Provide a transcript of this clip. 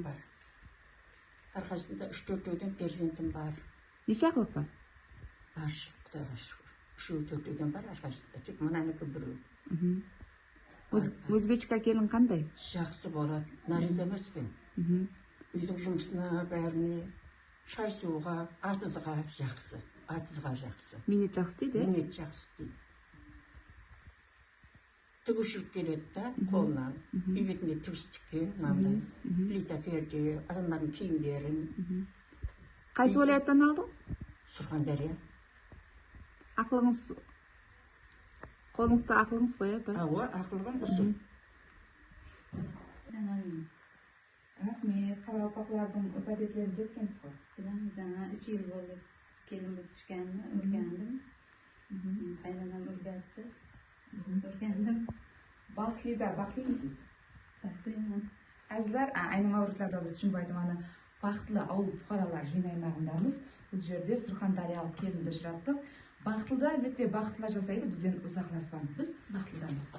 бар. Арқасында 3-4 перзентім бар. Неше ақылық бар? Бар, Құдайға шүкір. 3-4 бар арқасында. Тек мұнанікі біреу. Өзбечка келін қандай? Жақсы болады. Нариза емеспін. Үйдің жұмысына, бәріне, шай суға, атызға жақсы. Минет жақсы дейді? Минет жақсы дейді. Тігушілік келеді да, қолынан. Үй бетінде тігістікпен, мынандай. Плита перде, адамдардың киімдерін. Қайсы уалаяттан алдыңыз? Surxondaryo. Ақылыңыз, қолыңызда ақылыңыз ғой, бір? Ақылығым осы. Рахмет, қарақалпақлардың ипотекаларын өткенсіз ғой? Жаңа 3 yıl болды келін болып түскенімі өргендім. Қайнанам өргәтті. Өргендім. Бақылымысыз? Бақылымын. Әзілер, айнама өртлерді біз үшін байтыманы бақытылы ауыл бұқаралар жиын аймағындамыз. Бұл жерде Surxondaryolik келінді ұшыраттық. Бақытылда әлбетте бақытылар жасайды, бізден ұзақласпан. Біз бақытылдамыз.